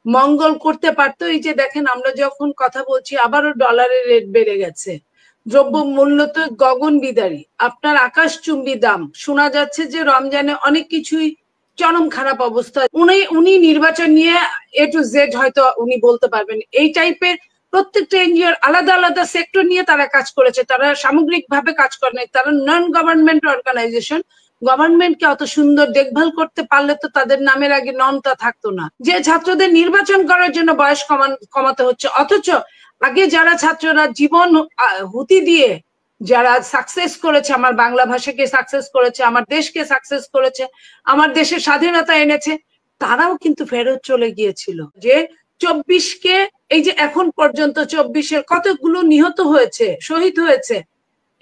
মঙ্গল করতে পারতো। এই যে দেখেন আমরা যখন কথা বলছি আবারও ডলারের রেট বেড়ে গেছে, দ্রব্য মূল্য তো গগন বিদারী, আপনার আকাশচুম্বী দাম। শোনা যাচ্ছে যে রমজানে অনেক কিছুই চরম খারাপ অবস্থা। উনি নির্বাচন নিয়ে এ টু জেড হয়তো উনি বলতে পারবেন। এই টাইপের প্রত্যেকটা এনজিওর আলাদা আলাদা সেক্টর নিয়ে তারা কাজ করেছে, তারা সামগ্রিক ভাবে কাজ করে নাই, তারা নন গভর্নমেন্ট অর্গানাইজেশন। গভর্নমেন্টকে অত সুন্দর দেখভাল করতে পারলে তো তাদের নামের আগে ননটা থাকতো না। যে ছাত্রদের নির্বাচন করার জন্য বয়স কমাতে হচ্ছে, অথচ আগে যারা ছাত্ররা জীবন হুতি দিয়ে যারা সাকসেস করেছে, আমার বাংলা ভাষাকে সাকসেস করেছে, আমার দেশকে সাকসেস করেছে, আমার দেশের স্বাধীনতা এনেছে, তারাও কিন্তু ফেরত চলে গিয়েছিল। যে 24কে এই যে এখন পর্যন্ত 24-এর কতগুলো নিহত হয়েছে, শহীদ হয়েছে,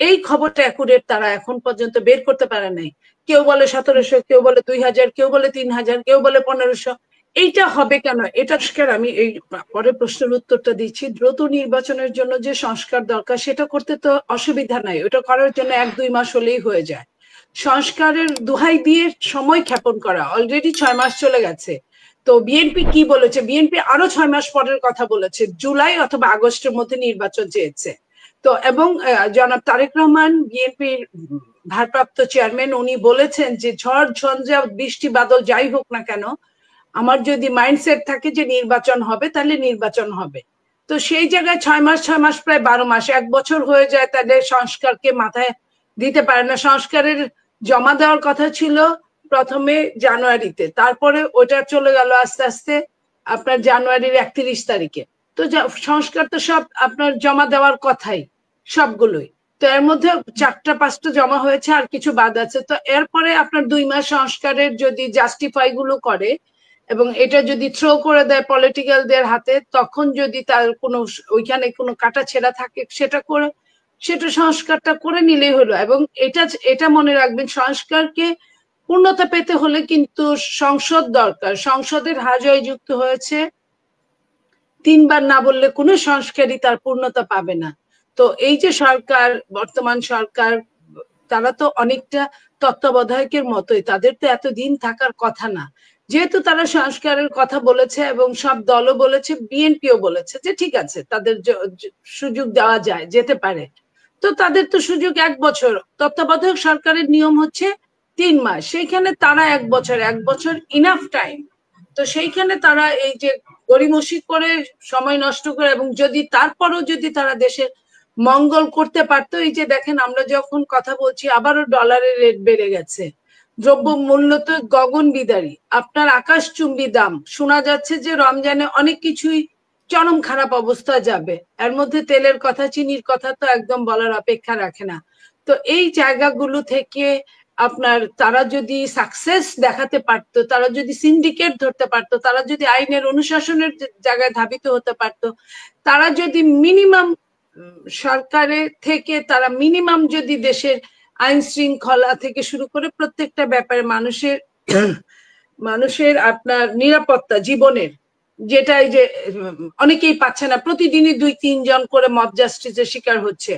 এই খবরটা অ্যাকুরেট তারা এখন পর্যন্ত বের করতে পারে নাই। কেউ বলে 1700, কেউ বলে 2000, কেউ বলে 3000, কেউ বলে 1500। এইটা হবে কেন? এটা আমি এই পরের প্রশ্নের উত্তরটা দিচ্ছি। দ্রুত নির্বাচনের জন্য যে সংস্কার দরকার সেটা করতে তো অসুবিধা নাই, ওটা করার জন্য 1-2 মাস হলেই হয়ে যায়। সংস্কারের দোহাই দিয়ে সময় ক্ষেপণ করা, অলরেডি 6 মাস চলে গেছে। তো বিএনপি কি বলেছে? বিএনপি আরো 6 মাস পরের কথা বলেছে, জুলাই অথবা আগস্টের মধ্যে নির্বাচন চেয়েছে। তো এবং জনাব তারেক রহমান বিএনপির ভারপ্রাপ্ত চেয়ারম্যান, উনি বলেছেন যে ঝড় ঝঞ্ঝা বৃষ্টি বাদল যাই হোক না কেন, আমার যদি মাইন্ডসেট থাকে যে নির্বাচন হবে তাহলে নির্বাচন হবে। তো সেই জায়গায় 6 মাস প্রায় 12 মাস, 1 বছর হয়ে যায়, তাদের সংস্কারকে মাথায় দিতে পারে না। সংস্কারের জমা দেওয়ার কথা ছিল প্রথমে জানুয়ারিতে, তারপরে ওটা চলে গেল আস্তে আস্তে আপনার জানুয়ারির 31 তারিখে। তো সংস্কার তো সব আপনার জমা দেওয়ার কথাই সবগুলোই, তো এর মধ্যে 4-5টা জমা হয়েছে, আর কিছু বাদ আছে। তো এরপরে আপনার 2 মাস সংস্কারের যদি জাস্টিফাই গুলো করে এবং এটা যদি থ্রো করে দেয় পলিটিক্যালদের হাতে, তখন যদি তার কোনো ওইখানে কোনো কাটা ছেঁড়া থাকে সেটা সংস্কারটা করে নিলেই হলো। এবং এটা মনে রাখবেন, সংস্কারকে পূর্ণতা পেতে হলে কিন্তু সংসদ দরকার। সংসদের হাজয় যুক্ত হয়েছে 3 বার, না বললে কোনো সংস্কারই তার পূর্ণতা পাবে না। তো এই যে সরকার, বর্তমান সরকার, তারা তো অনেকটা তত্ত্বাবধায়কের মতোই, তাদের তো এতদিন থাকার কথা না। যেহেতু তারা সংস্কারের কথা বলেছে এবং সব দলও বলেছে, বিএনপিও বলেছে যে ঠিক আছে তাদের সুযোগ দেওয়া যায়, যেতে পারে, তো তাদের তো সুযোগ 1 বছর। তত্ত্বাবধায়ক সরকারের নিয়ম হচ্ছে 3 মাস, সেইখানে তারা 1 বছর, 1 বছর ইনাফ টাইম। তো সেইখানে তারা এই যে গড়িমসি করে সময় নষ্ট করে, এবং যদি তারপরও যদি তারা দেশের মঙ্গল করতে পারতো। এই যে দেখেন আমরা যখন কথা বলছি আবারও ডলারের রেট বেড়ে গেছে, দ্রব্য মূল্য তো গগন বিদারী, আপনার আকাশচুম্বী দাম। শোনা যাচ্ছে যে রমজানে অনেক কিছুই চরম খারাপ অবস্থা যাবে, এর মধ্যে তেলের কথা, চিনির কথা তো একদম বলার অপেক্ষা রাখে না। তো এই জায়গাগুলো থেকে আপনার তারা যদি সাকসেস দেখাতে পারতো, তারা যদি সিন্ডিকেট ধরতে পারতো, তারা যদি আইনের অনুশাসনের জায়গায় ধাবিত হতে পারতো, তারা যদি মিনিমাম সরকারের থেকে তারা মিনিমাম যদি দেশের আইন শৃঙ্খলা থেকে শুরু করে প্রত্যেকটা ব্যাপারে মানুষের আপনার নিরাপত্তা জীবনের, যেটা এই যে অনেকেই পাচ্ছে না, প্রতিদিনই 2-3 জন করে মব জাস্টিসের শিকার হচ্ছে।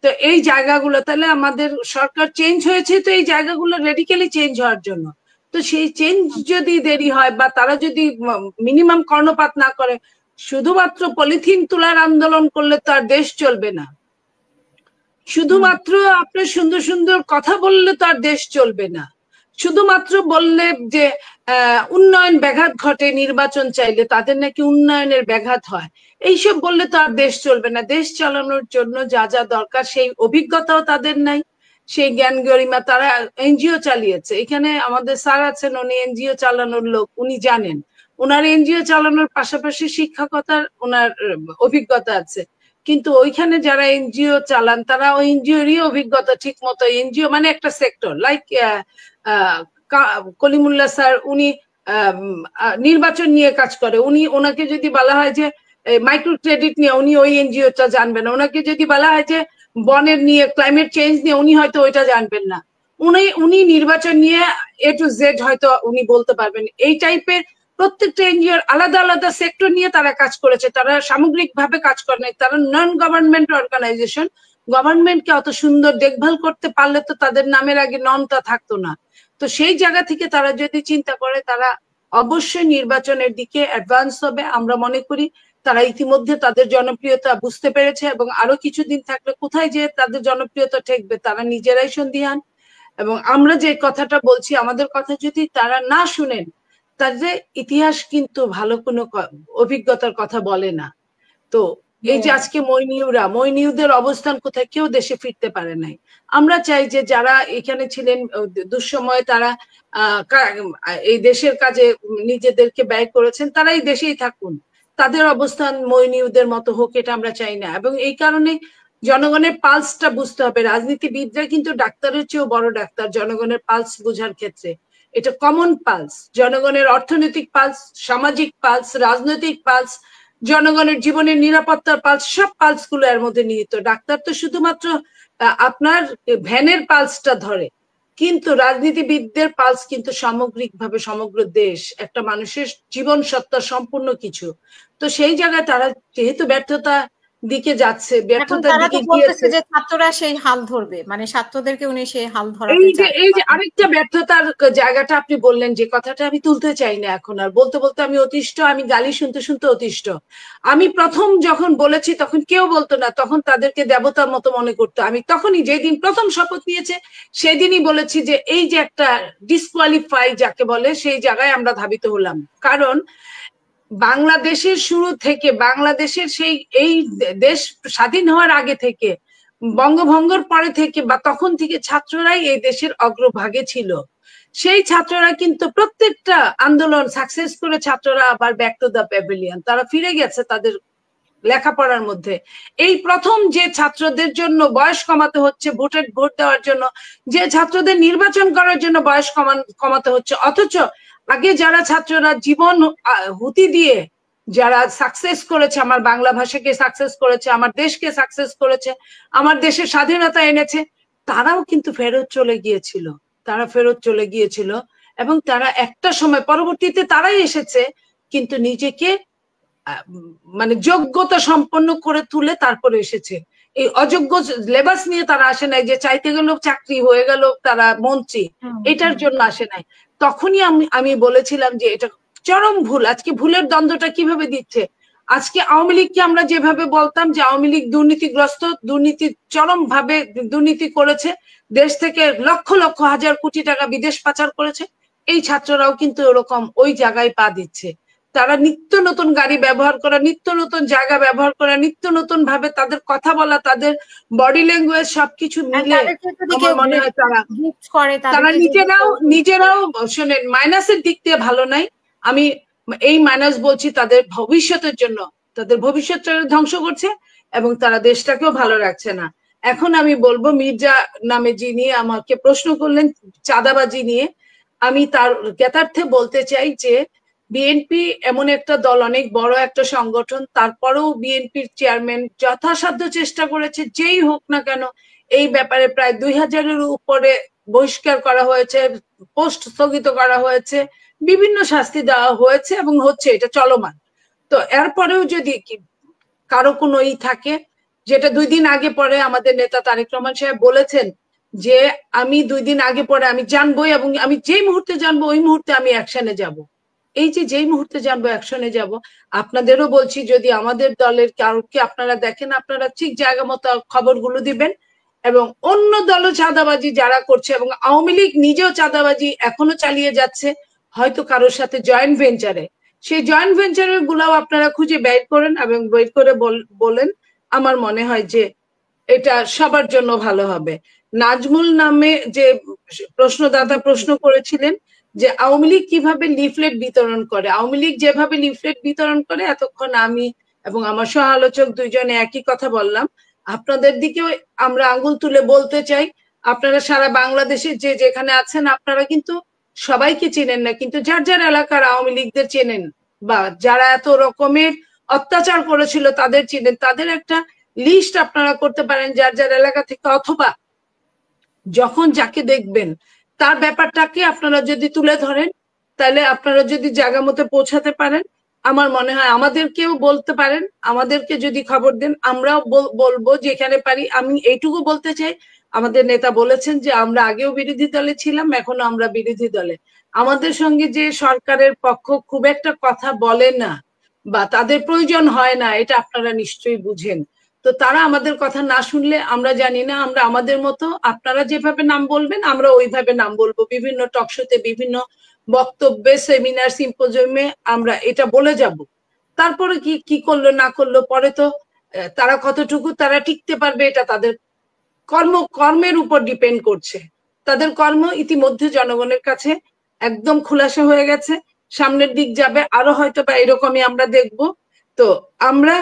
তো এই জায়গাগুলো, তাহলে আমাদের সরকার চেঞ্জ হয়েছে তো এই জায়গাগুলো রেডিক্যালি চেঞ্জ হওয়ার জন্য। তো সেই চেঞ্জ যদি দেরি হয় বা তারা যদি মিনিমাম কর্ণপাত না করে, শুধুমাত্র পলিথিন তোলার আন্দোলন করলে তো আর দেশ চলবে না, শুধুমাত্র আপনার সুন্দর সুন্দর কথা বললে তো আর দেশ চলবে না, শুধুমাত্র বললে যে উন্নয়ন ব্যাঘাত ঘটে, নির্বাচন চাইলে তাদের নাকি উন্নয়নের ব্যাঘাত হয়, এইসব বললে তো আর দেশ চলবে না। দেশ চালানোর জন্য যা যা দরকার সেই অভিজ্ঞতাও তাদের নাই, সেই জ্ঞান গরিমা। তারা এনজিও চালিয়েছে, এখানে আমাদের স্যার আছেন, উনি এনজিও চালানোর লোক, উনি জানেন, ওনার এনজিও চালানোর পাশাপাশি শিক্ষকতার ওনার অভিজ্ঞতা আছে। কিন্তু ওইখানে যারা এনজিও চালান তারা ওই এনজিওরই অভিজ্ঞতা ঠিক মতো, এনজিও মানে একটা সেক্টর লাইক কলিমুল্লাহ স্যার, উনি নির্বাচন নিয়ে কাজ করে, ওনাকে যদি বলা হয় যে মাইক্রো ক্রেডিট নিয়ে, উনি ওই এনজিওটা জানবেন না। ওনাকে যদি বলা হয় যে বনের নিয়ে, ক্লাইমেট চেঞ্জ নিয়ে, উনি হয়তো ওইটা জানবেন না। উনি নির্বাচন নিয়ে এ টু জেড হয়তো উনি বলতে পারবেন। এই টাইপের প্রত্যেকটা এনজিওর আলাদা আলাদা সেক্টর নিয়ে তারা কাজ করেছে, তারা সামগ্রিক ভাবে কাজ করে নাই, তারা নন গভর্নমেন্ট অর্গানাইজেশন। গভর্নমেন্টকে অত সুন্দর দেখভাল করতে পারলে তো তাদের নামের আগে ননটা থাকতো না। তো সেই জায়গা থেকে তারা যদি চিন্তা করে, তারা অবশ্যই নির্বাচনের দিকে অ্যাডভান্স হবে। আমরা মনে করি তারা ইতিমধ্যে তাদের জনপ্রিয়তা বুঝতে পেরেছে এবং আরো কিছুদিন থাকলে কোথায় যে তাদের জনপ্রিয়তা ঠেকবে তারা নিজেরাই সন্দিহান। এবং আমরা যে কথাটা বলছি, আমাদের কথা যদি তারা না শুনেন, তাদের ইতিহাস কিন্তু ভালো কোনো অভিজ্ঞতার কথা বলে না। তো এই যে আজকে মইনিউদের অবস্থান কোথায়, কেউ দেশে ফিরতে পারে নাই। আমরা চাই যে যারা এখানে ছিলেন দুঃসময়ে, তারা এই দেশের কাজে নিজেদেরকে ব্যয় করেছেন, তারা এই দেশেই থাকুন, তাদের অবস্থান মইনিউদের মতো হোক, এটা আমরা চাই না। এবং এই কারণে জনগণের পালসটা বুঝতে হবে। রাজনীতিবিদরা কিন্তু ডাক্তারের চেয়েও বড় ডাক্তার জনগণের পালস বোঝার ক্ষেত্রে। এটা কমন পালস, জনগণের অর্থনৈতিক পালস, সামাজিক পালস, রাজনৈতিক পালস, জনগণের জীবনের নিরাপত্তার পালস, সব পালস গুলো এর মধ্যে নিহিত। ডাক্তার তো শুধুমাত্র আপনার ভ্যানের পালসটা ধরে, কিন্তু রাজনীতিবিদদের পালস কিন্তু সামগ্রিকভাবে সমগ্র দেশ, একটা মানুষের জীবন সত্তা সম্পূর্ণ কিছু। তো সেই জায়গায় তারা যেহেতু ব্যর্থতা দিকে যাচ্ছে, ব্যর্থতার দিকে গিয়েছে, যে ছাত্ররা সেই হাল ধরবে, মানে ছাত্রদেরকে উনি সেই হাল ধরাতে এই যে আরেকটা ব্যর্থতার জায়গাটা আপনি বললেন, যে কথাটা আমি তুলতে চাই না এখন আর, বলতে বলতে আমি অতিষ্ঠ, আমি গালি শুনতে শুনতে অতিষ্ঠ। আমি প্রথম যখন বলেছি তখন কেউ বলতো না, তখন তাদেরকে দেবতার মতো মনে করতো। আমি তখনই, যেদিন প্রথম শপথ নিয়েছে সেদিনই বলেছি যে এই যে একটা ডিসকোয়ালিফাই যাকে বলে, সেই জায়গায় আমরা ধাবিত হলাম। কারণ বাংলাদেশের শুরু থেকে, বাংলাদেশের সেই এই দেশ স্বাধীন হওয়ার আগে থেকে, বঙ্গভঙ্গর পরে থেকে বা তখন থেকে ছাত্ররাই এই দেশের অগ্রভাগে ছিল। সেই ছাত্ররা কিন্তু প্রত্যেকটা আন্দোলন সাকসেস করে ছাত্ররা আবার ব্যাক টু দ্য প্যাভিলিয়ন, তারা ফিরে গেছে তাদের লেখাপড়ার মধ্যে। এই প্রথম যে ছাত্রদের জন্য বয়স কমাতে হচ্ছে ভোট দেওয়ার জন্য, যে ছাত্রদের নির্বাচন করার জন্য বয়স কমাতে হচ্ছে, অথচ আগে যারা ছাত্ররা জীবন হুতি দিয়ে যারা সাকসেস করেছে, আমার বাংলা ভাষাকে সাকসেস করেছে, আমার দেশকে সাকসেস করেছে, আমার দেশের স্বাধীনতা এনেছে, তারাও কিন্তু ফেরত চলে গিয়েছিল। তারা ফেরত চলে গিয়েছিল এবং তারা একটা সময় পরবর্তীতে তারাই এসেছে, কিন্তু নিজেকে মানে যোগ্যতা সম্পন্ন করে তুলে তারপরে এসেছে। এই অযোগ্য লেবাস নিয়ে তারা আসে নাই যে চাইতে গেল চাকরি হয়ে গেল তারা মন্ত্রী, এটার জন্য আসে নাই। তখনই আমি বলেছিলাম যে এটা চরম ভুল। আজকে ভুলের দ্বন্দ্বটা কিভাবে দিচ্ছে। আজকে আওয়ামী লীগকে আমরা যেভাবে বলতাম যে আওয়ামী লীগ দুর্নীতিগ্রস্ত, দুর্নীতি চরম ভাবে দুর্নীতি করেছে, দেশ থেকে লক্ষ লক্ষ হাজার কোটি টাকা বিদেশ পাচার করেছে, এই ছাত্ররাও কিন্তু ওরকম ওই জায়গায় পা দিচ্ছে। তারা নিত্য নতুন গাড়ি ব্যবহার করা, নিত্য নতুন জায়গা ব্যবহার করা, নিত্য নতুন ভাবে তাদের কথা বলা, তাদের বডি ল্যাঙ্গুয়েজ সবকিছু মিলে আমার মনে হয় তারা নিজেরাও শোনেন, মাইনাসের দিক দিয়ে ভালো নাই। আমি এই মাইনাস বলছি তাদের ভবিষ্যতের জন্য, তাদের ভবিষ্যৎটা ধ্বংস করছে এবং তারা দেশটাকেও ভালো রাখছে না। এখন আমি বলবো, মির্জা নামে যিনি আমাকে প্রশ্ন করলেন চাঁদাবাজি নিয়ে, আমি তার জ্ঞাতার্থে বলতে চাই যে বিএনপি এমন একটা দল, অনেক বড় একটা সংগঠন, তারপরেও বিএনপির চেয়ারম্যান যথাসাধ্য চেষ্টা করেছে, যেই হোক না কেন এই ব্যাপারে প্রায় 2000-এর উপরে বহিষ্কার করা হয়েছে, পোস্ট স্থগিত করা হয়েছে, বিভিন্ন শাস্তি দেওয়া হয়েছে এবং হচ্ছে, এটা চলমান। তো এরপরেও যদি কারো কোনো থাকে, যেটা 2 দিন আগে পরে আমাদের নেতা তারেক রহমান সাহেব বলেছেন যে আমি 2 দিন আগে পরে আমি জানবই এবং আমি যেই মুহূর্তে জানবো ওই মুহূর্তে আমি অ্যাকশনে যাব। এই যে যেই মুহূর্তে জানবো অ্যাকশনে যাব, আপনাদেরও বলছি যদি আমাদের দলের কাউকে আপনারা দেখেন, আপনারা ঠিক জায়গা মতো খবরগুলো দিবেন। এবং অন্য দলও চাঁদাবাজি যারা করছে, এবং আওয়ামী লীগ নিজেও চাঁদাবাজি এখনো চালিয়ে যাচ্ছে, হয়তো কারোর সাথে জয়েন্ট ভেঞ্চারে, সেই জয়েন্ট ভেঞ্চারের গুলাও আপনারা খুঁজে বের করেন এবং বের করে বলেন। আমার মনে হয় যে এটা সবার জন্য ভালো হবে। নাজমুল নামে যে প্রশ্নদাতা প্রশ্ন করেছিলেন যে আওয়ামী লীগ কিভাবে লিফলেট বিতরণ করে, আওয়ামী লীগ যেভাবে লিফলেট বিতরণ করে, এতক্ষণ আমি এবং আমার সহ আলোচক দুইজনে একই কথা বললাম। আপনাদের দিকেও আমরা আঙ্গুল তুলে বলতে চাই, আপনারা সারা বাংলাদেশে যে যেখানে আছেন, আপনারা কিন্তু সবাইকে চেনেন না, কিন্তু যার যার এলাকার আওয়ামী লীগদের চেনেন, বা যারা এত রকমের অত্যাচার করেছিল তাদের চেনেন, তাদের একটা লিস্ট আপনারা করতে পারেন যার যার এলাকা থেকে, অথবা যখন যাকে দেখবেন তার ব্যাপারটাকে আপনারা যদি তুলে ধরেন, তাহলে আপনারা যদি জায়গা মতো পৌঁছাতে পারেন, আমার মনে হয় আমাদেরকেও বলতে পারেন, আমাদেরকে যদি খবর দেন আমরাও বলবো যেখানে পারি। আমি এইটুকু বলতে চাই, আমাদের নেতা বলেছেন যে আমরা আগেও বিরোধী দলে ছিলাম, এখনো আমরা বিরোধী দলে। আমাদের সঙ্গে যে সরকারের পক্ষ খুব একটা কথা বলে না বা তাদের প্রয়োজন হয় না, এটা আপনারা নিশ্চয়ই বুঝেন। তো তারা আমাদের কথা না শুনলে আমরা জানি না, আমরা আমাদের মতো আপনারা যেভাবে নাম বলবেন আমরা ওইভাবে নাম বলবো। বিভিন্ন টকশোতে, বিভিন্ন বক্তব্যে, সেমিনার, সিম্পোজিয়ামে আমরা এটা বলে যাব। তারপরে কি কি করলো না করলো পরে তো তারা কতটুকু তারা টিকতে পারবে এটা তাদের কর্মের উপর ডিপেন্ড করছে। তাদের কর্ম ইতিমধ্যে জনগণের কাছে একদম খুলাসা হয়ে গেছে, সামনের দিক যাবে আরো হয়তো বা এরকমই আমরা দেখব। তো আমরা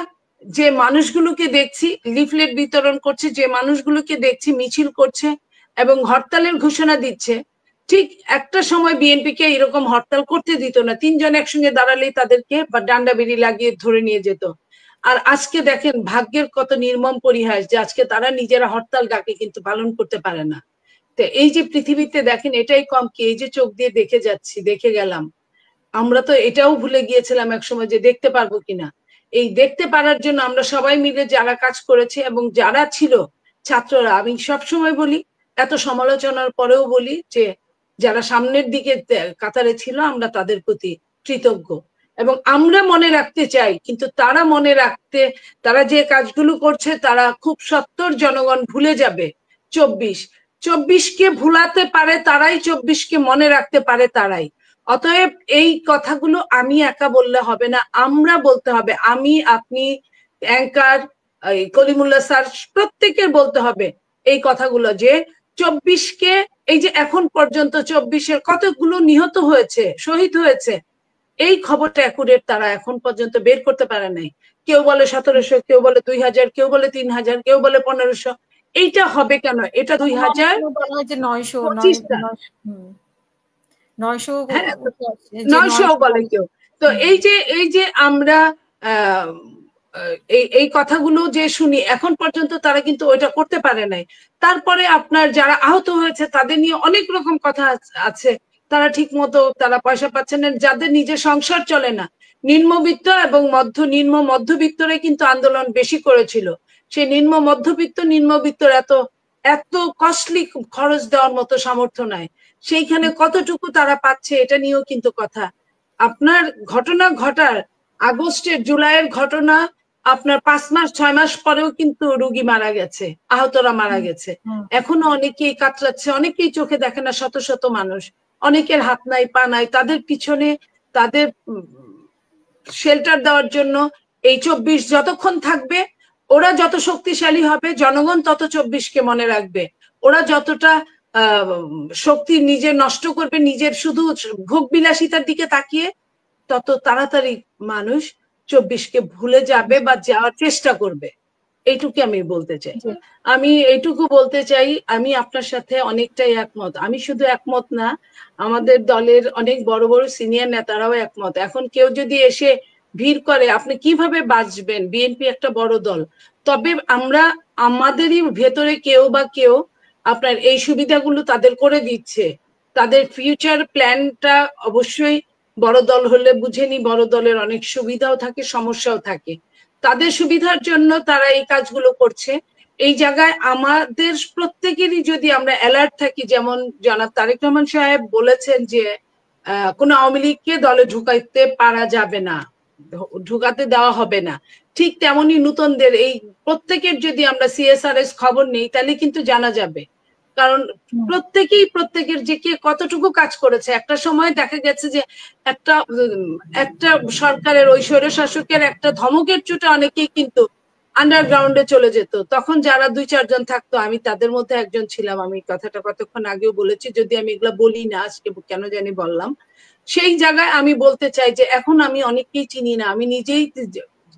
যে মানুষগুলোকে দেখছি লিফলেট বিতরণ করছে, যে মানুষগুলোকে দেখছি মিছিল করছে এবং হরতালের ঘোষণা দিচ্ছে, ঠিক একটা সময় বিএনপি কে এরকম হরতাল করতে দিত না। তিনজন একসঙ্গে দাঁড়ালেই তাদেরকে বা ডান্ডা বেরি লাগিয়ে ধরে নিয়ে যেত। আর আজকে দেখেন ভাগ্যের কত নির্মম পরিহাস যে আজকে তারা নিজেরা হরতাল ডাকে কিন্তু পালন করতে পারে না। তো এই যে পৃথিবীতে দেখেন এটাই কম কি, এই যে চোখ দিয়ে দেখে যাচ্ছি, দেখে গেলাম, আমরা তো এটাও ভুলে গিয়েছিলাম একসময় যে দেখতে পারবো কিনা। এই দেখতে পারার জন্য আমরা সবাই মিলে যারা কাজ করেছে এবং যারা ছিল ছাত্ররা, আমি সবসময় বলি, এত সমালোচনার পরেও বলি যে যারা সামনের দিকে কাতারে ছিল আমরা তাদের প্রতি কৃতজ্ঞ এবং আমরা মনে রাখতে চাই। কিন্তু তারা মনে রাখতে, তারা যে কাজগুলো করছে তারা খুব সত্তর জনগণ ভুলে যাবে। 24কে ভুলাতে পারে তারাই, 24কে মনে রাখতে পারে তারাই। অতএব এই কথাগুলো আমি একা বললে হবে না, আমরা বলতে হবে। আমি, আপনি, অ্যাঙ্কার, কলিমুল্লাহ স্যার, প্রত্যেকের বলতে হবে এই কথাগুলো যে 24কে, এই যে এখন পর্যন্ত 24-এর কতগুলো নিহত হয়েছে, শহীদ হয়েছে, এই খবরটা অ্যাকুরেট তারা এখন পর্যন্ত বের করতে পারে নাই। কেউ বলে 1700, কেউ বলে 2000, কেউ বলে 3000, কেউ বলে 1500। এইটা হবে কেন? এটা 2025 সাল। 900 বলে কেউ। তো এই যে আমরা এই কথাগুলো যে শুনি এখন পর্যন্ত তারা কিন্তু ওইটা করতে পারে নাই। তারপরে আপনার যারা আহত হয়েছে তাদের নিয়ে অনেক রকম কথা আছে, তারা ঠিক মতো তারা পয়সা পাচ্ছেন না, যাদের নিজের সংসার চলে না। নিম্নবিত্ত এবং নিম্ন মধ্যবিত্তরে কিন্তু আন্দোলন বেশি করেছিল। সেই নিম্নবিত্তর এত কস্টলি খরচ দেওয়ার মতো সামর্থ্য নাই। সেইখানে কতটুকু তারা পাচ্ছে এটা নিয়েও কিন্তু কথা। আপনার ঘটনা ঘটার আগস্টের, জুলাইয়ের ঘটনা, আপনার 5 মাস 6 মাস পরেও কিন্তু রোগী মারা গেছে, আহতরা মারা গেছে। এখনো অনেকেই কাতরাচ্ছে, অনেকেই চোখে দেখে না, শত শত মানুষ, অনেকের হাত নাই পা নাই, তাদের পিছনে তাদের শেল্টার দেওয়ার জন্য এই 24 যতক্ষণ থাকবে, ওরা যত শক্তিশালী হবে জনগণ তত 24কে মনে রাখবে। ওরা যতটা শক্তি নিজে নষ্ট করবে নিজের শুধু ভোগ বিলাসিতার দিকে তাকিয়ে, তত তাড়াতাড়ি মানুষ 24কে ভুলে যাবে বা যাওয়ার চেষ্টা করবে। এইটুকু আমি বলতে চাই। আমি আপনার সাথে অনেকটাই একমত। আমি শুধু একমত না, আমাদের দলের অনেক বড় বড় সিনিয়র নেতারাও একমত। এখন কেউ যদি এসে ভিড় করে আপনি কিভাবে বাঁচবেন? বিএনপি একটা বড় দল, তবে আমরা আমাদেরই ভেতরে কেউ আপনার এই সুবিধাগুলো তাদের করে দিচ্ছে। তাদের ফিউচার প্ল্যানটা অবশ্যই বড় দল হলে বুঝেনি, বড় দলের অনেক সুবিধাও থাকে, সমস্যাও থাকে। তাদের সুবিধার জন্য তারা এই কাজগুলো করছে। এই জায়গায় আমাদের প্রত্যেকেরই যদি আমরা অ্যালার্ট থাকি, যেমন জনাব তারেক রহমান সাহেব বলেছেন যে কোনো আওয়ামী লীগকে দলে ঢুকাইতে পারা যাবে না, ঢুকাতে দেওয়া হবে না, ঠিক তেমনি নূতনদের এই প্রত্যেকের যদি আমরা CSRS খবর নেই তাহলে কিন্তু জানা যাবে। কারণ প্রত্যেকের যে কে কতটুকু কাজ করেছে। একটা সময় দেখা গেছে যে একটা সরকারের, ওই স্বৈরশাসকের একটা ধমকের চোটে অনেকেই কিন্তু আন্ডারগ্রাউন্ডে চলে যেত। তখন যারা 2-4 জন থাকতো, আমি তাদের মধ্যে একজন ছিলাম। আমি কথাটা কতক্ষণ আগেও বলেছি, যদি আমি এগুলা বলি না, আজকে কেন জানি বললাম। সেই জায়গায় আমি বলতে চাই যে এখন আমি অনেককেই চিনি না, আমি নিজেই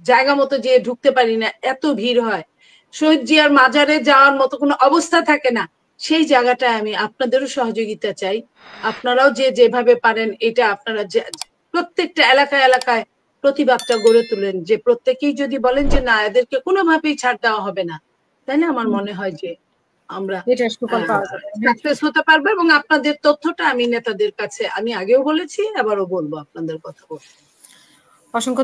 জায়গা মতো যে ঢুকতে পারি না, এত ভিড় হয়, শহীদ জিয়ার মাজারে যাওয়ার মতো কোনো অবস্থা থাকে না। সেই জায়গাটায় আমি আপনাদেরও সহযোগিতা চাই। আপনারাও যেভাবে পারেন এটা আপনারা প্রত্যেকটা এলাকায় প্রতিবাদটা গড়ে তুলেন, যে প্রত্যেকেই যদি বলেন যে না, এদেরকে কোনোভাবেই ছাড় দেওয়া হবে না, তাহলে আমার মনে হয় যে আমরা সাকসেস হতে পারবো। এবং আপনাদের তথ্যটা আমি নেতাদের কাছে, আমি আগেও বলেছি, আবারও বলবো, আপনাদের কথা বলবো। অসংখ্য